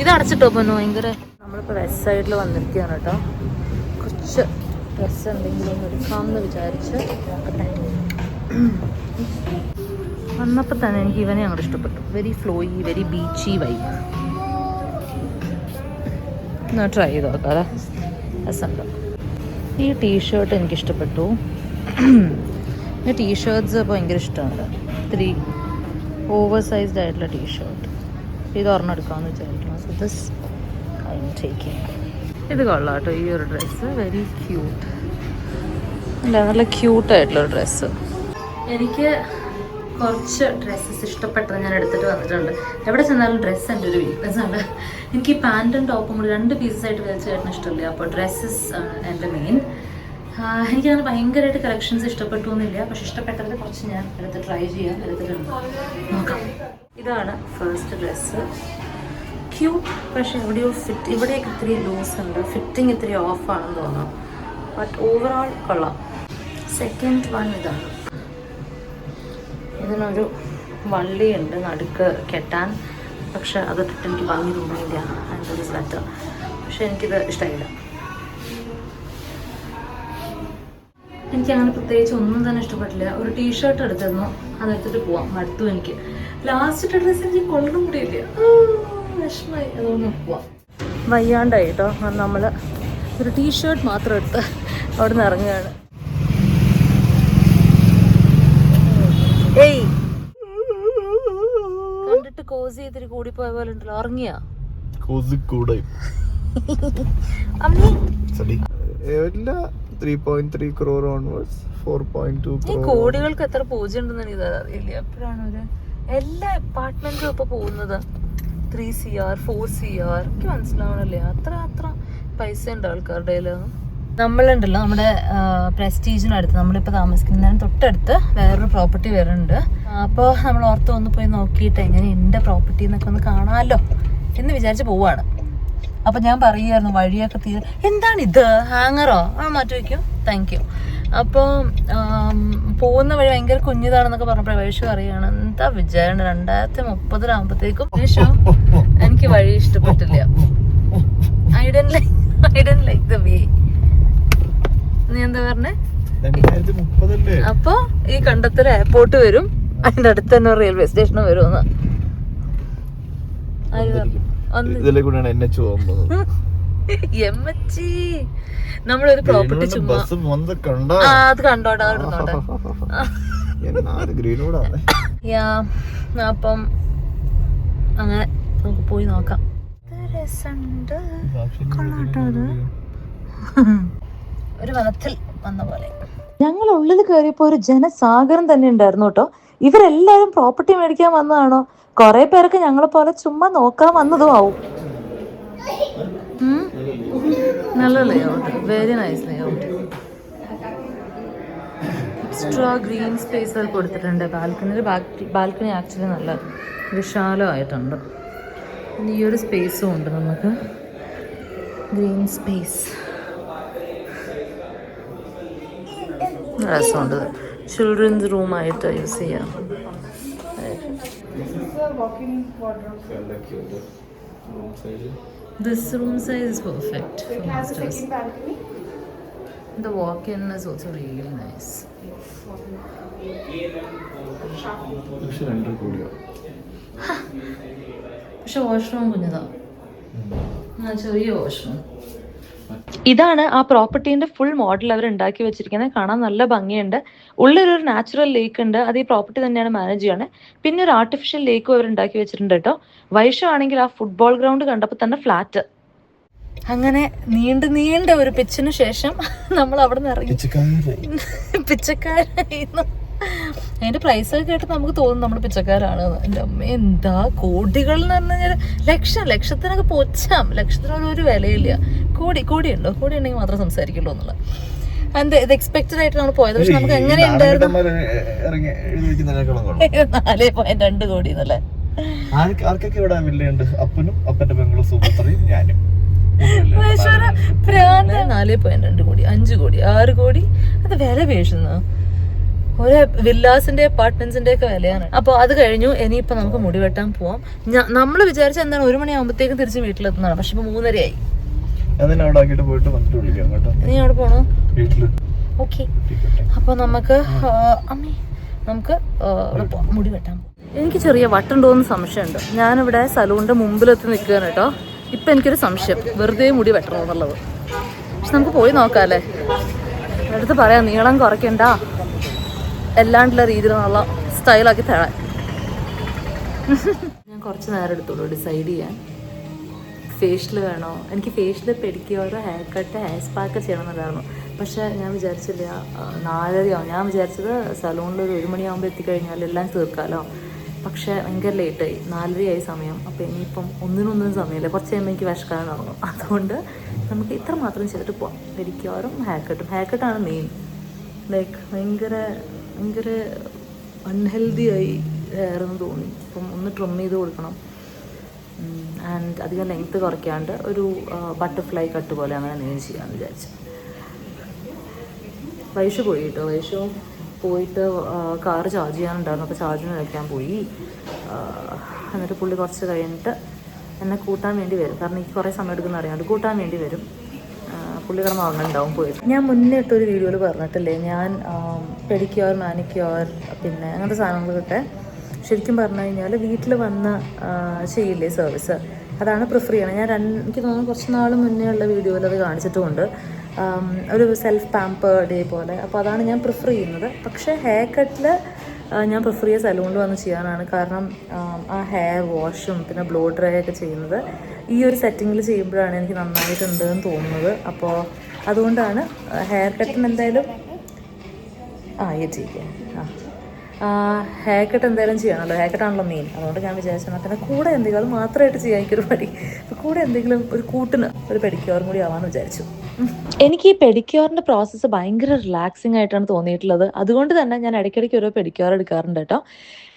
ഇത് അടച്ചിട്ടോ പൊന്നു. ഭയങ്കര നമ്മളിപ്പോൾ വെസ്റ്റ് സൈഡിൽ വന്നിരിക്കുകയാണ് കേട്ടോ. കുറച്ച് ഡ്രസ്സ് എന്തെങ്കിലും ഒന്ന് എടുക്കാമെന്ന് വിചാരിച്ച് നോക്കട്ടെ. വന്നപ്പോൾ തന്നെ എനിക്ക് ഇവനെ അങ്ങോട്ട് ഇഷ്ടപ്പെട്ടു. Very flowy, very beachy vibe. ഒന്ന് ട്രൈ ചെയ്ത് നോക്കാം. അതാ രസമുണ്ട്. ഈ ടീഷർട്ട് എനിക്കിഷ്ടപ്പെട്ടു. ഈ ടീഷർട്ട്സ് ഭയങ്കര ഇഷ്ടമാണ്. ഇത്തിരി ഓവർ സൈസ്ഡ് ആയിട്ടുള്ള ടീഷർട്ട്. ഇത് ഒരെണ്ണം എടുക്കാമെന്ന് വിചാരിക്കണം. So this I am taking. ഇത് കൊള്ളാം കേട്ടോ. ഈ ഒരു ഡ്രസ്സ് വെരി ക്യൂട്ട് അല്ല, നല്ല ക്യൂട്ടായിട്ടുള്ളൊരു ഡ്രസ്സ്. എനിക്ക് കുറച്ച് ഡ്രസ്സസ് ഇഷ്ടപ്പെട്ടത് ഞാൻ എടുത്തിട്ട് വന്നിട്ടുണ്ട്. എവിടെ ചെന്നാലും ഡ്രസ്സ് എൻ്റെ ഒരു വീക്ക്നെസ് ആണ്. എനിക്ക് ഈ പാൻറ്റും ടോപ്പും കൂടി 2 പീസസ് ആയിട്ട് വലിച്ചു ചേട്ടന് ഇഷ്ടമില്ല. അപ്പോൾ ഡ്രസ്സസ് ആണ് എൻ്റെ മെയിൻ. എനിക്കങ്ങനെ ഭയങ്കരമായിട്ട് കളക്ഷൻസ് ഇഷ്ടപ്പെട്ടു എന്നില്ല. പക്ഷെ ഇഷ്ടപ്പെട്ടത് കുറച്ച് ഞാൻ എടുത്ത് ട്രൈ ചെയ്യാൻ എടുത്തിട്ടുണ്ട്. നോക്കാം. ഇതാണ് ഫസ്റ്റ് ഡ്രസ്സ്. ക്യൂട്ട്, പക്ഷെ എവിടെയോ ഇവിടെയൊക്കെ ഇത്തിരി ലൂസ് ഉണ്ട്. ഫിറ്റിങ് ഇത്തിരി ഓഫാണെന്ന് തോന്നാം. ബട്ട് ഓവറോൾ കൊള്ളാം. സെക്കൻഡ് വൺ ഇതാണ്. ഇതിനൊരു വള്ളിയുണ്ട് നടുക്ക് കെട്ടാൻ. പക്ഷെ അതിട്ടിട്ട് എനിക്ക് ഭംഗി തോന്നുന്നില്ല. അതിൻ്റെ ബെറ്റർ. പക്ഷെ എനിക്കിത് ഇഷ്ടമായില്ല. എനിക്കങ്ങനെ പ്രത്യേകിച്ച് ഒന്നും തന്നെ ഇഷ്ടപ്പെട്ടില്ല. ഒരു ടീഷർട്ട് എടുത്തിരുന്നു, അതെടുത്തിട്ട് പോവാം. മടുത്തു എനിക്ക്. ലാസ്റ്റ് ഡ്രസ്സ് എനിക്ക് കൊള്ളും കൂടിയില്ല. വിഷമായി. അതൊന്ന് പോവാം. വയ്യാണ്ടായി കേട്ടോ. നമ്മൾ ഒരു ടീഷർട്ട് മാത്രം എടുത്ത് അവിടെ നിന്ന് ഇറങ്ങുകയാണ്. ഏയ്, കണ്ടിട്ട് കോസി ഇത്തിരി കൂടിപ്പോയ പോലെ ഉണ്ടല്ലോ. ഇറങ്ങിയാ ഈ കോടികൾക്ക് എത്ര പൂജ ഉണ്ടെന്ന് ഇത് അറിയില്ല. എപ്പോഴാണ് ഒരു എല്ലാ അപ്പാർട്ട്മെന്റും ഇപ്പൊ പോകുന്നത് 3 CR 4 CR. എനിക്ക് മനസ്സിലാവണല്ലേ, അത്ര പൈസ ഉണ്ട് ആൾക്കാരുടെ കയ്യിൽ. നമ്മളുണ്ടല്ലോ നമ്മുടെ പ്രസ്റ്റീജിനടുത്ത് നമ്മളിപ്പോൾ താമസിക്കുന്നതിന് തൊട്ടടുത്ത് വേറൊരു പ്രോപ്പർട്ടി വരുന്നുണ്ട്. അപ്പോൾ നമ്മൾ ഓർത്ത് ഒന്ന് പോയി നോക്കിയിട്ട് എങ്ങനെയുണ്ട് പ്രോപ്പർട്ടി എന്നൊക്കെ ഒന്ന് കാണാമല്ലോ എന്ന് വിചാരിച്ച് പോവാണ്. അപ്പോൾ ഞാൻ പറയുമായിരുന്നു വഴിയൊക്കെ തീരെ എന്താണിത്, ഹാങ്ങറോ മാറ്റി വയ്ക്കും, താങ്ക് യു. അപ്പോൾ പോകുന്ന വഴി ഭയങ്കര കുഞ്ഞിതാണെന്നൊക്കെ പറഞ്ഞപ്പോൾ വഴിഷു അറിയാണ്. എന്താ വിചാരം 2030 വഴിഷു എനിക്ക് വഴി ഇഷ്ടപ്പെട്ടില്ല. I don't like the way. നീ എന്താ പറഞ്ഞേ? അപ്പൊ ഈ കണ്ടത്തിൽ എയർപോർട്ട് വരും, അതിന്റെ അടുത്ത് തന്നെ റെയിൽവേ സ്റ്റേഷനും വരുമെന്ന്. നമ്മളൊരു പ്രോപ്പർട്ടി ചുമ്മാ അത് കണ്ടോട്ടെ. അപ്പം അങ്ങനെ നമുക്ക് പോയി നോക്കാം. ഒരു വനത്തിൽ വന്ന പോലെ. ഞങ്ങൾ ഉള്ളിൽ കയറിയപ്പോ ഒരു ജനസാഗരം തന്നെ ഉണ്ടായിരുന്നു കേട്ടോ. ഇവരെല്ലാരും പ്രോപ്പർട്ടി മേടിക്കാൻ വന്നതാണോ? കുറെ പേർക്ക് ഞങ്ങളെ പോലെ ചുമ്മാ നോക്കാൻ വന്നതും ആവും. നല്ല layout, very nice layout. Extra green space കൊടുത്തിട്ടുണ്ട്. ബാൽക്കണി ആക്ച്വലി നല്ല വിശാലമായിട്ടുണ്ട്. ഈ ഒരു സ്പേസും ഉണ്ട് നമുക്ക്, ഗ്രീൻ സ്പേസ്. രസമുണ്ട്. ചിൽഡ്രൻസ് റൂമായിട്ട് യൂസ് ചെയ്യാം. This room size is perfect for masters. The walk-in is also really nice. പക്ഷെ വാഷ്റൂം കുഞ്ഞതാ, ചെറിയ വാഷ്റൂം. ഇതാണ് ആ പ്രോപ്പർട്ടീൻ്റെ ഫുൾ മോഡൽ അവർ ഉണ്ടാക്കി വെച്ചിരിക്കുന്നത്. കാണാൻ നല്ല ഭംഗിയുണ്ട്. ഉള്ളിലൊരു നാച്ചുറൽ ലേക്ക് ഉണ്ട്, അത് ഈ പ്രോപ്പർട്ടി തന്നെയാണ് മാനേജ് ചെയ്യണത്. പിന്നെ ഒരു ആർട്ടിഫിഷ്യൽ ലേക്കും അവർ ഉണ്ടാക്കി വെച്ചിട്ടുണ്ട് കേട്ടോ. വൈഷു ആണെങ്കിൽ ആ ഫുട്ബോൾ ഗ്രൗണ്ട് കണ്ടപ്പോൾ തന്നെ ഫ്ലാറ്റ്. അങ്ങനെ നീണ്ട ഒരു പിച്ചിന് ശേഷം നമ്മൾ അവിടെ നിന്ന് ഇറങ്ങി. പിച്ചക്കാരായിരുന്നു. അതിന്റെ പ്രൈസ് ഒക്കെ കേട്ട് നമുക്ക് തോന്നും നമ്മൾ പിച്ചക്കാരാണ്. എൻ്റെ അമ്മ, എന്താ കോടികൾ എന്ന് പറഞ്ഞു കഴിഞ്ഞാൽ ലക്ഷത്തിനൊക്കെ പൊച്ചാം. ലക്ഷത്തിനൊരു വിലയില്ല. കോടി ഉണ്ടോ? കോടി ഉണ്ടെങ്കിൽ മാത്രം സംസാരിക്കുള്ളൂ എന്നുള്ള ഇത് എക്സ്പെക്റ്റഡ് ആയിട്ട് നമ്മൾ പോയത്. പക്ഷെ നമുക്ക് എങ്ങനെ ഉണ്ടായിരുന്നു 4.2 കോടി എന്നല്ലേ? 4.2 കോടി, 5 കോടി, 6 കോടി. അത് വില പേശുന്നു. ഒരു വില്ലാസിന്റെ അപ്പാർട്ട്മെന്റ്സിന്റെ ഒക്കെ വിലയാണ്. അപ്പോൾ അത് കഴിഞ്ഞു. ഇനിയിപ്പോൾ നമുക്ക് മുടി വെട്ടാൻ പോവാം. നമ്മൾ വിചാരിച്ച എന്താണ് 1 മണിയാകുമ്പോഴത്തേക്കും തിരിച്ച് വീട്ടിലെത്തുന്നതാണ്. പക്ഷെ ഇപ്പൊ 3:30 നീ അവിടെ പോണോ? ഓക്കെ. അപ്പൊ നമുക്ക് മുടി വെട്ടാൻ പോവാം. എനിക്ക് ചെറിയ വട്ടുണ്ടോന്ന് സംശയമുണ്ട്. ഞാനിവിടെ സലൂണിന്റെ മുമ്പിലെത്തി നിൽക്കുകയാണ് കേട്ടോ. ഇപ്പൊ എനിക്കൊരു സംശയം, വെറുതെ മുടി വെട്ടണമെന്നുള്ളത്. പക്ഷെ നമുക്ക് പോയി നോക്കാം അല്ലേ. അടുത്ത് പറയാം, നീളം കുറയ്ക്കണ്ട, എല്ലാണ്ടുള്ള രീതിയിലുള്ള സ്റ്റൈലാക്കി തരാൻ. ഞാൻ കുറച്ച് നേരം എടുത്തോളൂ ഡിസൈഡ് ചെയ്യാൻ. ഫേഷ്യൽ വേണോ? എനിക്ക് facial, pedicure, hair cut, hair സ്പാക്ക് ചെയ്യണമെന്നുണ്ടായിരുന്നു. പക്ഷേ ഞാൻ വിചാരിച്ചില്ല 4:30 ഞാൻ വിചാരിച്ചത് സലൂണിൽ ഒരു 1 മണിയാകുമ്പോൾ എത്തിക്കഴിഞ്ഞാൽ എല്ലാം തീർക്കാമല്ലോ. പക്ഷേ ഭയങ്കര ലേറ്റായി, 4:30 സമയം. അപ്പോൾ ഇനിയിപ്പം ഒന്നിനൊന്നും സമയമില്ല. കുറച്ച് കഴിയുമ്പോൾ എനിക്ക് വിശക്കാൻ തുടങ്ങും. അതുകൊണ്ട് നമുക്ക് ഇത്ര മാത്രം ചെയ്തിട്ട് പോവാം. പെഡിക്യൂറും ഹെയർ കട്ടും. ഹെയർ കട്ടാണ് മെയിൻ. ലൈക്ക് ഭയങ്കര അൺഹെൽത്തി ആയി ഹെയറെന്ന് തോന്നി. അപ്പം ഒന്ന് ട്രിം ചെയ്ത് കൊടുക്കണം. ആൻഡ് അധികം ലെങ്ത്ത് കുറയ്ക്കാണ്ട് ഒരു ബട്ടർഫ്ലൈ കട്ട് പോലെ അങ്ങനെ എന്തെങ്കിലും ചെയ്യാമെന്ന് വിചാരിച്ചു. വൈഷു പോയി കേട്ടോ. വൈഷു പോയിട്ട് കാറ് ചാർജ് ചെയ്യാനുണ്ടായിരുന്നു. അപ്പോൾ ചാർജിന് വയ്ക്കാൻ പോയി. എന്നിട്ട് പുള്ളി കുറച്ച് കഴിഞ്ഞിട്ട് എന്നെ കൂട്ടാൻ വേണ്ടി വരും. കാരണം എനിക്ക് കുറേ സമയം എടുക്കുന്ന അറിയാണ്ട് കൂട്ടാൻ വേണ്ടി വരും. പുള്ളി കിടന്ന് ഉറങ്ങുന്നുണ്ടാവും പോയി. ഞാൻ മുന്നേ ഇട്ടൊരു വീഡിയോയിൽ പറഞ്ഞിട്ടില്ലേ, ഞാൻ പെഡിക്യൂർ, മാനിക്യൂർ, പിന്നെ അങ്ങനത്തെ സാധനങ്ങളൊക്കെ ശരിക്കും പറഞ്ഞു കഴിഞ്ഞാൽ വീട്ടിൽ വന്ന് ചെയ്യില്ലേ സർവീസ്, അതാണ് പ്രിഫർ ചെയ്യണം. ഞാൻ എനിക്ക് തോന്നുന്നു കുറച്ച് നാൾ മുന്നേ ഉള്ള വീഡിയോയിൽ അത് കാണിച്ചിട്ടുമുണ്ട്. ഒരു സെൽഫ് പാമ്പർ ഡേ പോലെ. അപ്പോൾ അതാണ് ഞാൻ പ്രിഫർ ചെയ്യുന്നത്. പക്ഷേ ഹെയർ കട്ടിൽ ഞാൻ പ്രിഫർ ചെയ്യുക സലൂണിൽ വന്ന് ചെയ്യാനാണ്. കാരണം ആ ഹെയർ വാഷും പിന്നെ ബ്ലോ ഡ്രൈ ഒക്കെ ചെയ്യുന്നത് ഈ ഒരു സെറ്റിങ്ങിൽ ചെയ്യുമ്പോഴാണ് എനിക്ക് നന്നായിട്ടുണ്ടെന്ന് തോന്നുന്നത്. അപ്പോൾ അതുകൊണ്ടാണ് ഹെയർ കട്ടിന് എന്തായാലും ഹെയർ കട്ട് എന്തായാലും ചെയ്യണമല്ലോ. ഹെയർ കട്ടാണല്ലോ മെയിൻ. അതുകൊണ്ട് ഞാൻ വിചാരിച്ചാൽ പിന്നെ കൂടെ എന്തെങ്കിലും, അത് മാത്രമായിട്ട് ചെയ്യാൻ എനിക്കൊരു മടി. കൂടെ എന്തെങ്കിലും ഒരു കൂട്ടിന് ഒരു പെഡിക്യൂറും കൂടി ആവാമെന്ന് വിചാരിച്ചു. എനിക്ക് ഈ പെഡിക്യൂറിൻ്റെ പ്രോസസ്സ് ഭയങ്കര റിലാക്സിങ് ആയിട്ടാണ് തോന്നിയിട്ടുള്ളത്. അതുകൊണ്ട് തന്നെ ഞാൻ ഇടയ്ക്കിടയ്ക്ക് ഓരോ പെഡിക്യൂർ എടുക്കാറുണ്ട് കേട്ടോ.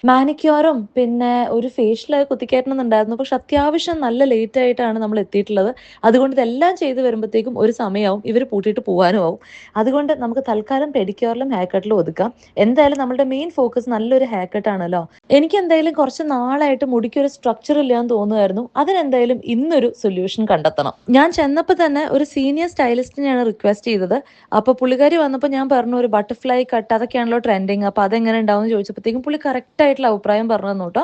മാനിക്യൂറും പിന്നെ ഒരു ഫേഷ്യൽ കുത്തിക്കയറ്റണമെന്നുണ്ടായിരുന്നു. പക്ഷെ അത്യാവശ്യം നല്ല ലേറ്റ് ആയിട്ടാണ് നമ്മൾ എത്തിയിട്ടുള്ളത്. അതുകൊണ്ട് ഇതെല്ലാം ചെയ്ത് വരുമ്പോഴത്തേക്കും ഒരു സമയമാവും, ഇവർ പൂട്ടിയിട്ട് പോകാനും ആവും. അതുകൊണ്ട് നമുക്ക് തൽക്കാലം പെഡിക്യൂറിലും ഹെയർ കട്ടിലും ഒതുക്കാം. എന്തായാലും നമ്മുടെ മെയിൻ ഫോക്കസ് നല്ലൊരു ഹെയർ കട്ടാണല്ലോ. എനിക്ക് എന്തായാലും കുറച്ച് നാളായിട്ട് മുടിക്കൊരു സ്ട്രക്ചർ ഇല്ലാന്ന് തോന്നുമായിരുന്നു. അതിനെന്തായാലും ഇന്നൊരു സൊല്യൂഷൻ കണ്ടെത്തണം. ഞാൻ ചെന്നപ്പോൾ തന്നെ ഒരു സീനിയർ സ്റ്റൈലിസ്റ്റിനെയാണ് റിക്വസ്റ്റ് ചെയ്തത്. അപ്പോൾ പുള്ളിക്കാരി വന്നപ്പോൾ ഞാൻ പറഞ്ഞു ഒരു ബട്ടർഫ്ലൈ കട്ട് അതൊക്കെയാണല്ലോ ട്രെൻഡിങ്, അപ്പോൾ അതെങ്ങനെ ഉണ്ടാവും എന്ന് ചോദിച്ചപ്പോഴത്തേക്കും പുള്ളി കറക്റ്റായിട്ടുള്ള അഭിപ്രായം പറഞ്ഞു തന്നു കേട്ടോ.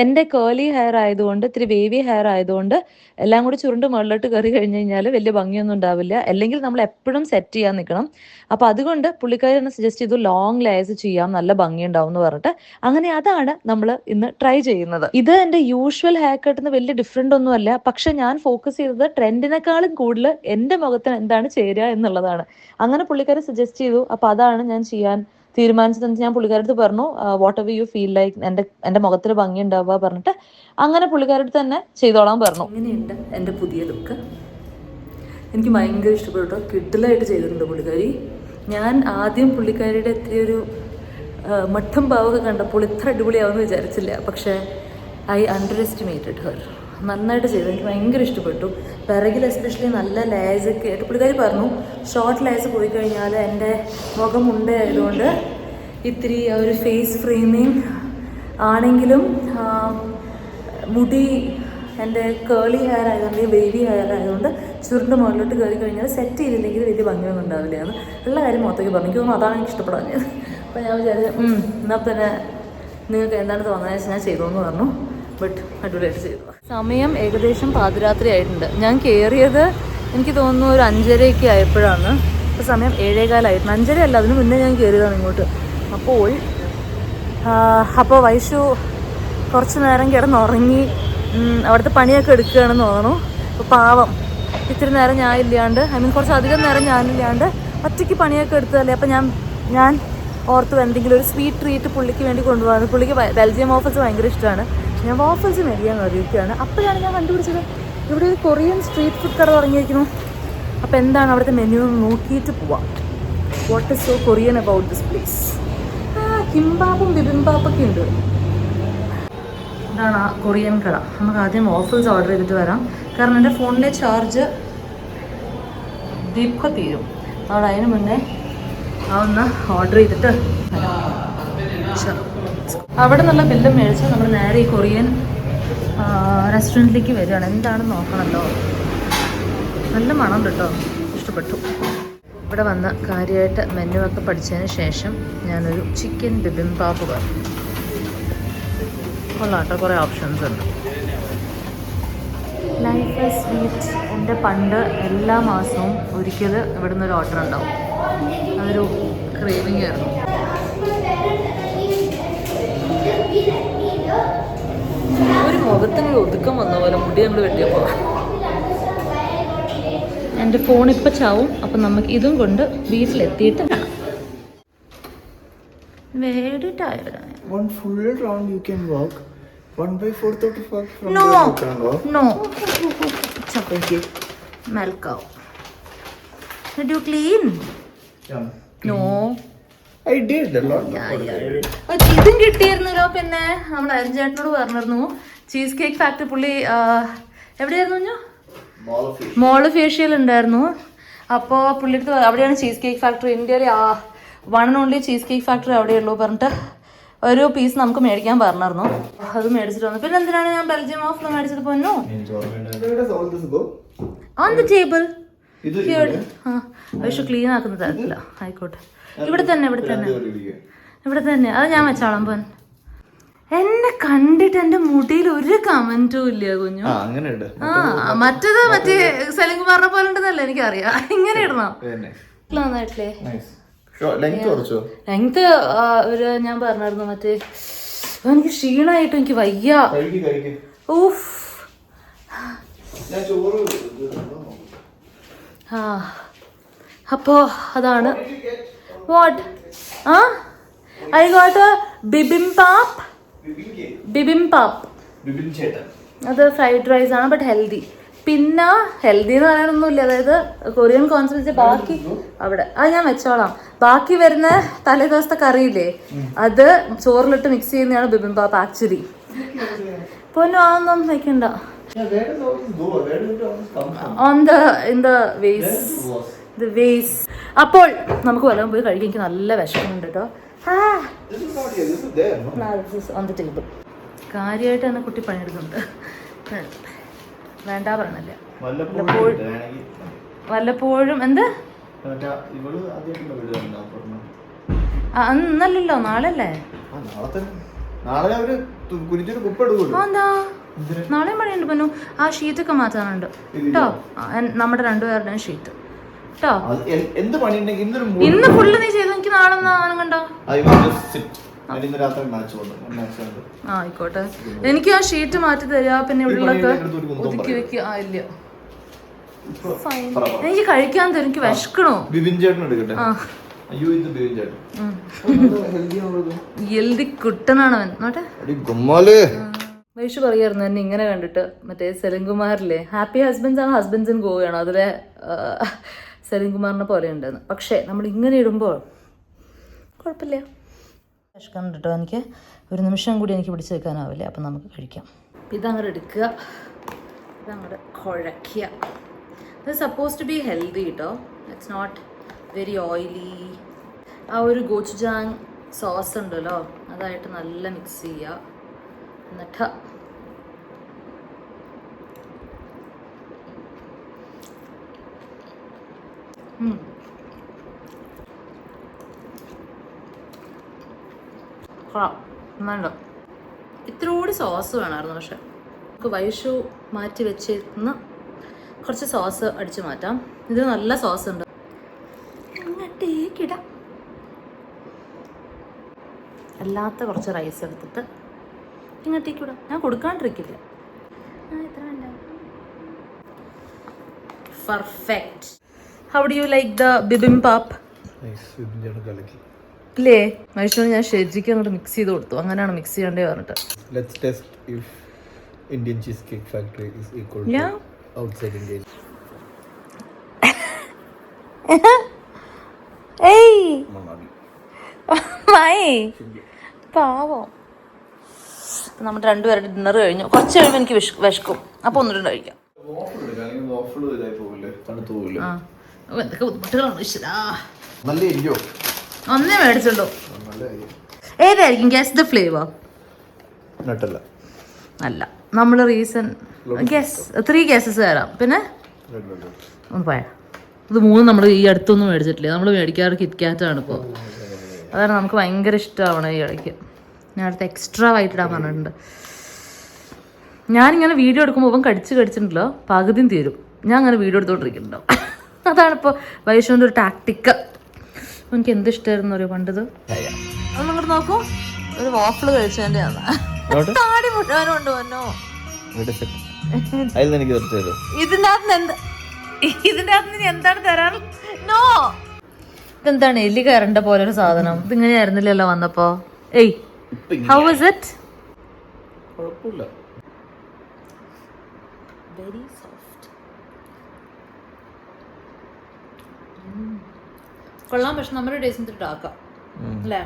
എൻ്റെ കേർലി ഹെയർ ആയതുകൊണ്ട്, ഇത്തിരി വേവി ഹെയർ ആയതുകൊണ്ട് എല്ലാം കൂടി ചുരുണ്ട് മുകളിലോട്ട് കയറി കഴിഞ്ഞ് കഴിഞ്ഞാൽ വലിയ ഭംഗിയൊന്നും ഉണ്ടാവില്ല. അല്ലെങ്കിൽ നമ്മൾ എപ്പോഴും സെറ്റ് ചെയ്യാൻ നിൽക്കണം. അപ്പോൾ അതുകൊണ്ട് പുള്ളിക്കാരി തന്നെ സജസ്റ്റ് ചെയ്തു ലോങ് ലെയേഴ്സ് ചെയ്യാം, നല്ല ഭംഗി ഉണ്ടാവും എന്ന് പറഞ്ഞിട്ട്. അങ്ങനെ അതാണ് നമ്മൾ ഇന്ന് ട്രൈ ചെയ്യുന്നത്. ഇത് എൻ്റെ യൂഷ്വൽ ഹെയർ കട്ടിന് വലിയ ഡിഫറെൻ്റ് ഒന്നുമല്ല. പക്ഷെ ഞാൻ ഫോക്കസ് ചെയ്തത് ട്രെൻഡിനേക്കാളും കൂടുതൽ എൻ്റെ മുഖത്തിന് എന്താണ് ചേരുക എന്നുള്ളതാണ്. അങ്ങനെ പുള്ളിക്കാരി സജസ്റ്റ് ചെയ്തു. അപ്പോൾ അതാണ് ഞാൻ ചെയ്യാൻ തീരുമാനിച്ചത്. ഞാൻ പുള്ളിക്കാരടുത്ത് പറഞ്ഞു what ever you feel like, എൻ്റെ മുഖത്തിന് ഭംഗി ഉണ്ടാവുക പറഞ്ഞിട്ട് അങ്ങനെ പുള്ളിക്കാരടുത്ത് തന്നെ ചെയ്തോളാൻ പറഞ്ഞു. ഇങ്ങനെയുണ്ട് എൻ്റെ പുതിയ ലുക്ക്. എനിക്ക് ഭയങ്കര ഇഷ്ടപ്പെട്ടു. കിഡിലായിട്ട് ചെയ്തിട്ടുണ്ട് പുള്ളിക്കാരി. ഞാൻ ആദ്യം പുള്ളിക്കാരിയുടെ എത്തിയൊരു മട്ടും പാവൊക്കെ കണ്ടപ്പോൾ ഇത്ര അടിപൊളിയാവുമെന്ന് വിചാരിച്ചില്ല. പക്ഷേ ഐ അണ്ടർ എസ്റ്റിമേറ്റഡ് ഹെർ. നന്നായിട്ട് ചെയ്തു. എനിക്ക് ഭയങ്കര ഇഷ്ടപ്പെട്ടു. പിറകിൽ എസ്പെഷ്യലി നല്ല ലേസൊക്കെ ആയിട്ട് പുള്ളിക്കാരി പറഞ്ഞു ഷോർട്ട് ലേസ് പോയി കഴിഞ്ഞാൽ എൻ്റെ മുഖം ഉണ്ടായതുകൊണ്ട് ഇത്തിരി ഒരു ഫേസ് ഫ്രെയിമിങ് ആണെങ്കിലും മുടി എൻ്റെ കേളി ഹെയർ ആയതുകൊണ്ട്, വേവി ഹെയർ ആയതുകൊണ്ട് ചുരുണ്ട് മുകളിലോട്ട് കയറി കഴിഞ്ഞാൽ സെറ്റ് ചെയ്തില്ലെങ്കിൽ വലിയ ഭംഗിയൊന്നും ഉണ്ടാവില്ല എന്ന് ഉള്ള കാര്യം മൊത്തത്തിൽ പറഞ്ഞു. എനിക്ക് തോന്നുന്നു അതാണ് എനിക്ക് ഇഷ്ടപ്പെടാഞ്ഞത്. അപ്പോൾ ഞാൻ വിചാരിച്ചു എന്നാൽ പിന്നെ നിങ്ങൾക്ക് എന്താണ് തോന്നുന്നത് വെച്ചാൽ ഞാൻ ചെയ്തോന്ന് പറഞ്ഞു. ബട്ട് അടിപൊളിയായിട്ട് ചെയ്തു. സമയം ഏകദേശം പാതിരാത്രി ആയിട്ടുണ്ട്. ഞാൻ കയറിയത് എനിക്ക് തോന്നുന്നു ഒരു 5:30 ആയപ്പോഴാണ്. ഇപ്പോൾ സമയം 7:15 ആയിരുന്നു. 5:30 അല്ല, അതിന് മുന്നേ ഞാൻ കയറിയതാണ് ഇങ്ങോട്ട്. അപ്പോൾ വൈഷു കുറച്ച് നേരം കിടന്നുറങ്ങി അവിടുത്തെ പണിയൊക്കെ എടുക്കുകയാണെന്ന് തോന്നുന്നു. അപ്പോൾ പാവം ഇത്തിരി നേരം ഞാൻ ഇല്ലാണ്ട്, കുറച്ച് അധികം നേരം ഞാനില്ലാണ്ട് ഒറ്റയ്ക്ക് പണിയൊക്കെ എടുത്തതല്ലേ. അപ്പോൾ ഞാൻ ഓർത്ത് എന്തെങ്കിലും ഒരു സ്വീറ്റ് ട്രീറ്റ് പുള്ളിക്ക് വേണ്ടി കൊണ്ടുപോകാൻ. പുള്ളിക്ക് ബെൽജിയം വാഫിൾസ് ഭയങ്കര ഇഷ്ടമാണ്. ഞാൻ വാഫിൾസ് മേടിക്കാൻ കയറിയിരിക്കുകയാണ്. അപ്പോഴാണ് ഞാൻ കണ്ടുപിടിച്ചത് ഇവിടെ ഒരു കൊറിയൻ സ്ട്രീറ്റ് ഫുഡ് കട തുടങ്ങിയിരിക്കുന്നു. അപ്പോൾ എന്താണ് അവിടുത്തെ മെനു എന്ന് നോക്കിയിട്ട് പോവാം. What is so Korean about this place? കിംബാപ്പും ബിബിംബാപ്പൊക്കെ ഉണ്ട്. ഇതാണ് ആ കൊറിയൻ കട. നമുക്ക് ആദ്യം വാഫിൾസ് ഓർഡർ ചെയ്തിട്ട് വരാം. കാരണം എൻ്റെ ഫോണിലെ ചാർജ് ദീപ്ക തീരും. അവിടെ അതിന് മുന്നേ ഒന്ന് ഓർഡർ ചെയ്തിട്ട് വരാം. അവിടെ നിന്നുള്ള ബില്ലും മേടിച്ച് നമ്മൾ നേരെ ഈ കൊറിയൻ റെസ്റ്റോറൻറ്റിലേക്ക് വരികയാണ്. എന്താണെന്ന് നോക്കണമല്ലോ. നല്ല മണം കേട്ടോ, ഇഷ്ടപ്പെട്ടു. ഇവിടെ വന്ന കാര്യമായിട്ട് മെനു ഒക്കെ പഠിച്ചതിന് ശേഷം ഞാനൊരു ചിക്കൻ ബിബിംബാപ്പ് പറഞ്ഞു. കൊള്ളാട്ടോ, കുറേ ഓപ്ഷൻസ് ഉണ്ട്. Life sweet. എൻ്റെ പണ്ട് എല്ലാ മാസവും ഒരിക്കൽ ഇവിടെ നിന്നൊരു ഓർഡർ ഉണ്ടാവും. അതൊരു ക്രേവിംഗ് ആയിരുന്നു. ഒരു മുഖത്തിനൊരു ഒതുക്കം വന്ന പോലെ മുടി നമ്മൾ വെട്ടിയപ്പോൾ. എൻ്റെ ഫോൺ ഇപ്പം ചാവും. അപ്പം നമുക്ക് ഇതും കൊണ്ട് വീട്ടിലെത്തിയിട്ട് കാണാം. Very ടയർഡാണ്. One full round you can walk. 1/4 from No, there you can walk. no. It's okay. Melcow. Did you clean? Yeah. No. I did a lot. ഇതും കിട്ടിയിരുന്നല്ലോ. പിന്നെ നമ്മൾ അരിഞ്ചേട്ടനോട് പറഞ്ഞിരുന്നു ചീസ് കേക്ക് ഫാക്ടറി. പുള്ളി എവിടെയായിരുന്നു? മോള് ഫേഷ്യൽ ഉണ്ടായിരുന്നു. അപ്പോൾ പുള്ളിക്ക് അവിടെയാണ് ചീസ് കേക്ക് ഫാക്ടറി. ഇന്ത്യയിൽ 1 and only Cheesecake Factory അവിടെയുള്ളൂ പറഞ്ഞിട്ട് ഒരു പീസ് നമുക്ക് മേടിക്കാൻ പറഞ്ഞിരുന്നു. അത് മേടിച്ചിട്ട് വന്നു. പിന്നെ എന്തിനാണ് ഞാൻ ബെൽജിയം ഓഫിൽ മേടിച്ചിട്ട് പോന്നു? On the table. പക്ഷെ ക്ലീൻ ആക്കുന്ന തരത്തില്ല. ആയിക്കോട്ടെ. ഇവിടെ തന്നെ അത് ഞാൻ വെച്ചോളാം. പോൻ എന്നെ കണ്ടിട്ട് എന്റെ മുടിയിൽ ഒരു കമന്റും ഇല്ല കുഞ്ഞു. മറ്റേ സെലിംകുമാറിനെ പോലെ ഉണ്ടെന്നല്ലേ എനിക്കറിയാം. ഇങ്ങനെ ഇടണം നന്നായിട്ടില്ലേ? ലെങ്ത് ഒരു ഞാൻ പറഞ്ഞായിരുന്നു. മറ്റേ എനിക്ക് ക്ഷീണമായിട്ട് എനിക്ക് വയ്യ. ഊഫ്. അപ്പോ അതാണ്. വാട്ട്? I got bibimbap. അത് ഫ്രൈഡ് റൈസ് ആണ്, ബട്ട് ഹെൽത്തി. പിന്നെ ഹെൽത്തി എന്ന് പറയാനൊന്നുമില്ല. അതായത് കൊറിയൻ കോൺസെപ്റ്റ്. ബാക്കി അവിടെ ഞാൻ വെച്ചോളാം. ബാക്കി വരുന്ന തലേ ദിവസത്തെ കറിയില്ലേ, അത് ചോറിലിട്ട് മിക്സ് ചെയ്യുന്നതാണ് ബിബിംബാപ്പ് ആക്ച്വലി. പൊന്നു അതൊന്നും വെക്കണ്ട. അപ്പോൾ നമുക്ക് വല്ലതും പോയി കഴിക്കാൻ. എനിക്ക് നല്ല വിഷമമുണ്ട് കേട്ടോ. On the table. കാര്യമായിട്ട് തന്നെ കുട്ടി പണിയെടുക്കുന്നുണ്ട്. വേണ്ട പറഞ്ഞല്ലേ. വല്ലപ്പോഴും എന്ത് ഇന്നല്ലല്ലോ, നാളല്ലേ? എന്താ നാളെയും പണിയുണ്ട് പന്നു. ആ ഷീറ്റൊക്കെ മാറ്റാനുണ്ട് കേട്ടോ. നമ്മുടെ 2 പേരുടെയും ഷീറ്റ് കേട്ടോ. ഇന്ന് ഫുള്ള് നീ ചെയ്തു. എനിക്ക് നാളെ കണ്ടോ? ആയിക്കോട്ടെ. എനിക്ക് ആ ഷീറ്റ് മാറ്റി തരാ. പിന്നെ ഉള്ളൊക്കെ ഒതുക്കി വെക്കുക. ഇല്ല, എനിക്ക് കഴിക്കാൻ തരും. എനിക്ക് വിശക്കണോ? ഹെൽത്തി കുട്ടനാണ് അവൻ. നോട്ടെ. വൈഷു പറയായിരുന്നു എന്നെ ഇങ്ങനെ കണ്ടിട്ട്. മറ്റേ സെലിംകുമാറിലെ ഹാപ്പി ഹസ്ബൻഡ്സ് ആണ്, ഹസ്ബൻഡ്സ് ആൻഡ് ഗോയാണ്. അതിലെ സെലിംകുമാറിനെ പോലെ ഉണ്ടെന്ന്. പക്ഷേ നമ്മൾ ഇങ്ങനെ ഇടുമ്പോൾ കുഴപ്പമില്ല. വിശക്കണം കേട്ടോ. എനിക്ക് ഒരു നിമിഷം കൂടി എനിക്ക് പിടിച്ച് വെക്കാനാവില്ല. അപ്പം നമുക്ക് കഴിക്കാം. ഇതങ്ങോട്ട് എടുക്കുക, ഇതങ്ങോട്ട് കുഴയ്ക്കുക. ഇത് സപ്പോസ് ടു ബി ഹെൽത്തി കേട്ടോ. It's not very oily. ആ ഒരു ഗോച്ചുജാങ് സോസ് ഉണ്ടല്ലോ, അതായിട്ട് നല്ല മിക്സ് ചെയ്യുക. എന്നിട്ട് വേണ്ട, ഇത്രയോടെ സോസ് വേണമായിരുന്നു. പക്ഷെ നമുക്ക് വൈഷു മാറ്റി വെച്ചിരുന്ന കുറച്ച് സോസ് അടിച്ചു മാറ്റാം. ഇത് നല്ല സോസ് ഉണ്ട്. അങ്ങോട്ടേക്കിടാം. അല്ലാത്ത കുറച്ച് റൈസ് എടുത്തിട്ട് ഇങ്ങോട്ടേക്ക് വിടാം. ഞാൻ കൊടുക്കാണ്ടിരിക്കില്ല. Perfect. How do you like the bibimbap? ഇല്ലേ മനുഷ്യന് ഞാൻ ശരിക്കും അങ്ങോട്ട് മിക്സ് ചെയ്ത് കൊടുത്തു. അങ്ങനെയാണ് മിക്സ് ചെയ്യേണ്ടത് പറഞ്ഞിട്ട്. Let's test if Indian cheesecake factory is equal to outside India. ഏയ് പാവം. നമ്മുടെ 2 പേരുടെ ഡിന്നർ കഴിഞ്ഞു. കുറച്ച് കഴിയുമ്പോൾ എനിക്ക് വിശക്കും. അപ്പോൾ ഒന്നിട്ട് കഴിക്കാം. എന്തൊക്കെ ബുദ്ധിമുട്ടുകളാണ്. ഒന്നേ മേടിച്ചുള്ളൂ. ഏതായിരിക്കും ഗസ് ദ ഫ്ലേവർ? നട്ടല്ല. അല്ല, നമ്മൾ റീസൺ ഗസ് 3 ഗസസ് തരാം. പിന്നെ ഒന്ന് പറയാം. ഇത് 3 നമ്മൾ ഈ അടുത്തൊന്നും മേടിച്ചിട്ടില്ല. നമ്മൾ മേടിക്കാറ് കിറ്റ്കാറ്റാണ് ഇപ്പോൾ. അതാണ് നമുക്ക് ഭയങ്കര ഇഷ്ടമാണ് ഈ ഇടയ്ക്ക്. ഞാൻ അടുത്ത് എക്സ്ട്രാ വൈറ്റ് ഇടാൻ പറഞ്ഞിട്ടുണ്ട്. ഞാനിങ്ങനെ വീഡിയോ എടുക്കുമ്പോൾ ഇവൻ കടിച്ചിട്ടുണ്ടല്ലോ, പകുതിയും തീരും. ഞാൻ അങ്ങനെ വീഡിയോ എടുത്തുകൊണ്ടിരിക്കുന്നുണ്ടോ. അതാണിപ്പോൾ വൈഷുവിൻ്റെ ഒരു ടാക്ടിക്ക്. എനിക്ക് എന്ത് ഇഷ്ടമായിരുന്നു ഒരു പണ്ടത്. ഒന്നിങ്ങോട്ട് നോക്കൂ, ഒരു വാഫിൾ കഴിച്ചതിൻ്റെ ആണ്. താടി മുഴുവനും ഉണ്ട് വന്നോ. ഇതിന്റെ അകത്ത് എന്താണ് തരാൻ? നോ, ഇതെന്താണ് എലി കയറേണ്ട പോലെ ഒരു സാധനം. ഇതിങ്ങനെ ആയിരുന്നില്ലല്ലോ വന്നപ്പോ. ഏയ്, ഹൗ വാസ് ഇറ്റ്? കുഴപ്പമില്ല. Very soft. കൊള്ളാം. പക്ഷെ നമ്മുടെ ടേസ്റ്റ് ഇട്ടാക്കാം അല്ലേ?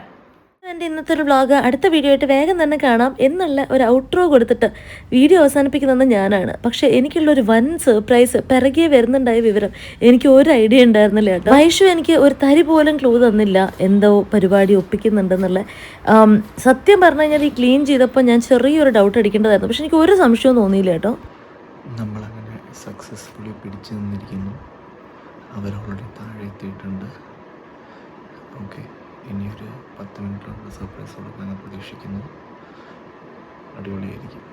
എൻ്റെ ഇന്നത്തെ ഒരു വ്ളോഗ് അടുത്ത വീഡിയോ ആയിട്ട് വേഗം തന്നെ കാണാം എന്നുള്ള ഒരു ഔട്ട്രോ കൊടുത്തിട്ട് വീഡിയോ അവസാനിപ്പിക്കുന്നത് ഞാനാണ്. പക്ഷേ എനിക്കുള്ളൊരു വൻ സർപ്രൈസ് പിറകെ വരുന്നുണ്ടായ വിവരം എനിക്ക് ഒരു ഐഡിയ ഉണ്ടായിരുന്നില്ല കേട്ടോ. വൈഷു എനിക്ക് ഒരു തരി പോലും ക്ലൂ തന്നില്ല എന്തോ പരിപാടി ഒപ്പിക്കുന്നുണ്ടെന്നുള്ള. സത്യം പറഞ്ഞു കഴിഞ്ഞാൽ ഈ ക്ലീൻ ചെയ്തപ്പോൾ ഞാൻ ചെറിയൊരു ഡൗട്ട് അടിക്കേണ്ടതായിരുന്നു. പക്ഷെ എനിക്ക് ഒരു സംശയവും തോന്നിയില്ല കേട്ടോ. നമ്മളങ്ങനെ സക്സസ്ഫുള്ളി പിടിച്ചു നിന്നിരിക്കുന്നു. അവർ ഓൾറെഡി താഴെ എത്തിയിട്ടുണ്ട്. ഓക്കെ, ഇനിയൊരു 10 മിനിറ്റുള്ള സർപ്രൈസ് കൊടുക്കാമെന്ന് പ്രതീക്ഷിക്കുന്നു. അടിപൊളിയായിരിക്കും.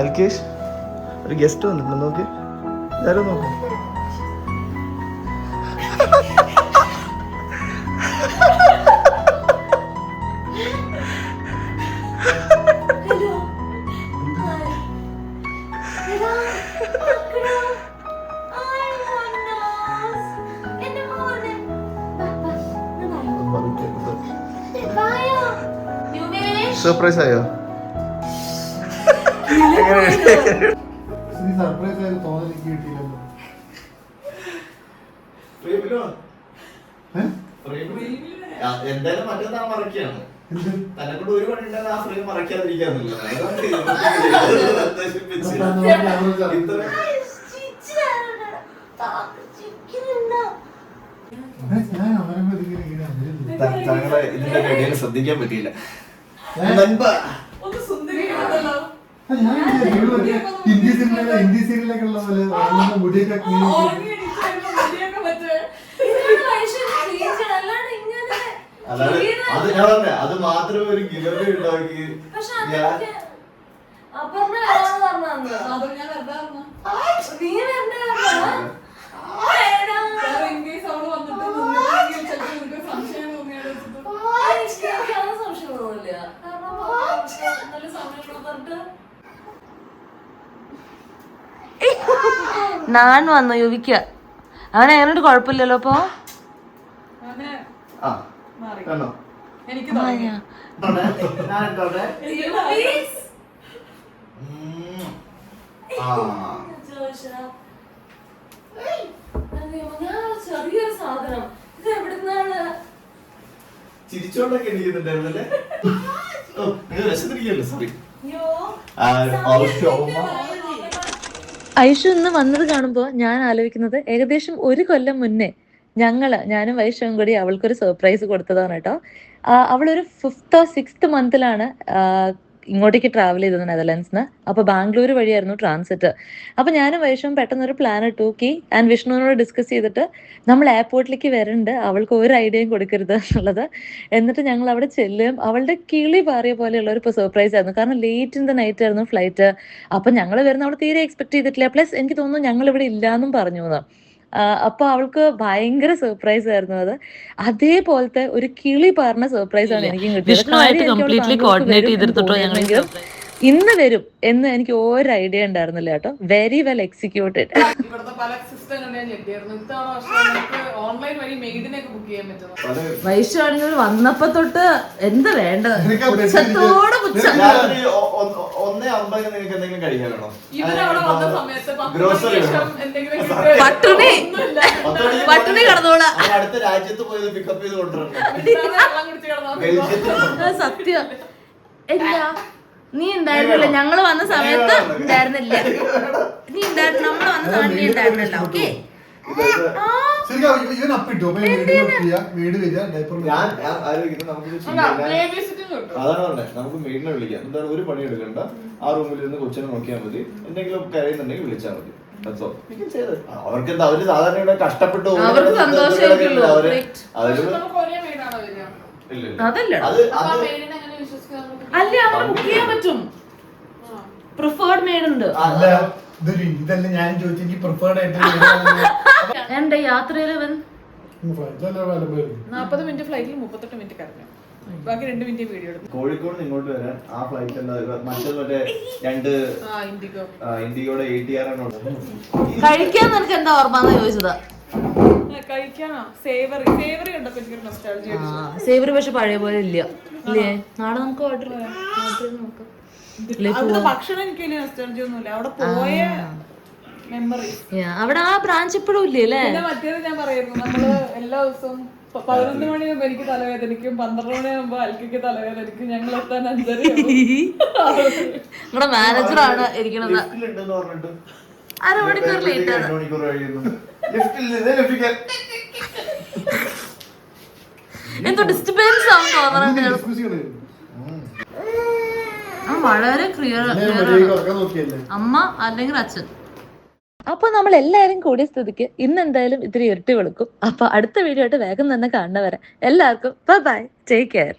അൽക്കേഷ്, ഒരു ഗസ്റ്റ് വന്നിട്ടുണ്ട്. നോക്ക്, ഇതാരോ നോക്ക്. സർപ്രൈസ് ആയോ? സർപ്രൈസ് ആയത് തോന്നൽ എനിക്ക് കിട്ടിയില്ലല്ലോ. എന്തായാലും മറ്റന്നാൾ മറക്കാണ്. തന്നെക്കൊണ്ട് ഒരു പണി ഉണ്ടെങ്കിൽ ആ ഫ്രെയിം മറക്കാതിരിക്കാന്നില്ല. ഇതിന്റെ ഇടയിൽ ശ്രദ്ധിക്കാൻ പറ്റിയില്ല. ഹിന്ദി സീരിയലൊക്കെയുള്ള പോലെ മുടിയൊക്കെ അത് ഞാൻ പറഞ്ഞ അത് മാത്രമേ ഒരു ഗിലറി ഉണ്ടാക്കി. ഞാൻ വന്നു യുവിക്ക. അവൻ എങ്ങനെയൊരു കുഴപ്പമില്ലല്ലോ. അപ്പൊ ചെറിയൊരു സാധനം ഇത് എവിടുന്നാണ്? ചിരിച്ചോണ്ടൊക്കെ എണീക്കുന്നുണ്ടായിരുന്നല്ലേ? സോറി. ഐഷു ഇന്ന് വന്നത് കാണുമ്പോൾ ഞാൻ ആലോചിക്കുന്നത് ഏകദേശം 1 കൊല്ലം മുന്നേ ഞാനും വൈഷുവും കൂടി അവൾക്കൊരു സർപ്രൈസ് കൊടുത്തതാണ് കേട്ടോ. അവളൊരു 5th or 6th മന്തിലാണ് ഇങ്ങോട്ടേക്ക് ട്രാവൽ ചെയ്തത് നെതർലാൻഡ്സിന്. അപ്പോൾ ബാംഗ്ലൂർ വഴിയായിരുന്നു ട്രാൻസിറ്റ്. അപ്പോൾ ഞാനും വൈഷും പെട്ടെന്നൊരു പ്ലാൻ ഇട്ടു. ആൻഡ് വിഷ്ണുവിനോട് ഡിസ്കസ് ചെയ്തിട്ട് നമ്മൾ എയർപോർട്ടിലേക്ക് വരുന്നുണ്ട്, അവൾക്ക് ഒരു ഐഡിയയും കൊടുക്കരുത് എന്നുള്ളത്. എന്നിട്ട് ഞങ്ങൾ അവിടെ ചെല്ലും. അവളുടെ കിളി പാറിയ പോലെയുള്ള ഒരു സർപ്രൈസ് ആയിരുന്നു. കാരണം ലേറ്റ് ഇൻ ദ നൈറ്റ് ആയിരുന്നു ഫ്ലൈറ്റ്. അപ്പം ഞങ്ങൾ വരുന്ന അവൾ തീരെ എക്സ്പെക്ട് ചെയ്തിട്ടില്ല. പ്ലസ് എനിക്ക് തോന്നുന്നു ഞങ്ങൾ ഇവിടെ ഇല്ലാന്നും പറഞ്ഞു എന്ന്. അപ്പോൾ അവൾക്ക് ഭയങ്കര സർപ്രൈസ് ആയിരുന്നു അത്. അതേപോലത്തെ ഒരു കിളി പാറിന സർപ്രൈസ് ആണ് എനിക്കും കിട്ടിയത്. ഇന്ന് വരും എന്ന് എനിക്ക് ഒരു ഐഡിയ ഉണ്ടായിരുന്നില്ല കേട്ടോ. Very well executed. വൈഷു ആണെങ്കിൽ വന്നപ്പോ തൊട്ട് എന്താ വേണ്ടത് പുച്ഛത്തോട് പുച്ഛം. പട്ടുണി പട്ടുണി കിടന്നോളാം. സത്യം. എന്താ നീ ഉണ്ടായിരുന്നില്ല, ഞങ്ങള് വന്ന സമയത്ത് ഉണ്ടായിരുന്നില്ല. നീ ഉണ്ടായിരുന്നു, നമ്മള് വന്ന സമയത്ത് നീ ഉണ്ടായിരുന്നല്ലോ. ഓക്കെ അതാണ് പറഞ്ഞത്. നമുക്ക് മെയ്ഡിനെ വിളിക്കാം. എന്താണ് ഒരു പണി എടുക്കണ്ട, ആ റൂമിൽ ഇരുന്ന് കൊച്ചിനെ നോക്കിയാൽ മതി. എന്തെങ്കിലും കരയുന്നുണ്ടെങ്കിൽ വിളിച്ചാൽ മതി. അവർക്ക് എന്താ, അവര് സാധാരണ ഇവിടെ കഷ്ടപ്പെട്ടു അല്ലേ അവിടെ ബുക്ക് ചെയ്യാൻ പറ്റും. പ്രിഫേർഡ് മെയ്ഡ് ഉണ്ട്. ഇതല്ല ഞാൻ ചോദിച്ചെങ്കിൽ പ്രിഫേർഡ് ആയിട്ട് എന്റെ യാത്രയില് 40 മിനിറ്റ് ഫ്ലൈറ്റിൽ 38 മിനിറ്റ് കറങ്ങാം. ബാക്കി 2 മിനിറ്റ് വീഡിയോ എടുത്തു. കോഴിക്കോട് ഇങ്ങോട്ട് വരാൻ ആ ഫ്ലൈറ്റ് മറ്റേത് മറ്റേ 2 ഇൻഡിഗോയുടെ ATR ആണ്. കഴിക്കാൻ നിനക്ക് എന്താ ഓർമ്മ ചോദിച്ചതാ? കഴിക്കാനാ സേവറി ഉണ്ടപ്പോ എനിക്കൊരു നൊസ്റ്റാൾജിയ. സേവറി പക്ഷെ പഴയ പോലെ ഇല്ല ഇല്ലേ? നാളെ നമുക്ക് ഓർഡർ നോക്കാം. ഭക്ഷണം എനിക്ക് വലിയ നൊസ്റ്റാൾജിയ ഒന്നുമില്ല. അവിടെ പോയ മെമ്മറി. അവിടെ ആ ബ്രാഞ്ച് ഇപ്പോഴും ഇല്ലേ അല്ലേ? പിന്നെ മറ്റേത് ഞാൻ പറയായിരുന്നു, നമ്മള് എല്ലാ ദിവസവും 11 മണിയാകുമ്പോ എനിക്ക് തലവേദനിക്കും, 12 മണിയാകുമ്പോ അൽക്കയ്ക്ക് തലവേദനിക്കും, ഞങ്ങൾ എത്താൻ 5:30. നിങ്ങളുടെ മാനേജറാണ് ഇരിക്കണത്. അരമണിക്കൂർ ലേറ്റ് ആണ്. എന്തോ ഡിസ്റ്റർബൻസ് ആവും തോന്നണം. വളരെ ക്ലിയർ അമ്മ അല്ലെങ്കിൽ അച്ഛൻ. അപ്പൊ നമ്മൾ എല്ലാരും കൂടിയ സ്ഥിതിക്ക് ഇന്ന് എന്തായാലും ഇത്തിരി ഇരട്ടി വെളുക്കും. അപ്പൊ അടുത്ത വീഡിയോ ആയിട്ട് വേഗം തന്നെ കാണുന്നവരെ എല്ലാവർക്കും ബൈ ബൈ, ടേക്ക് കെയർ.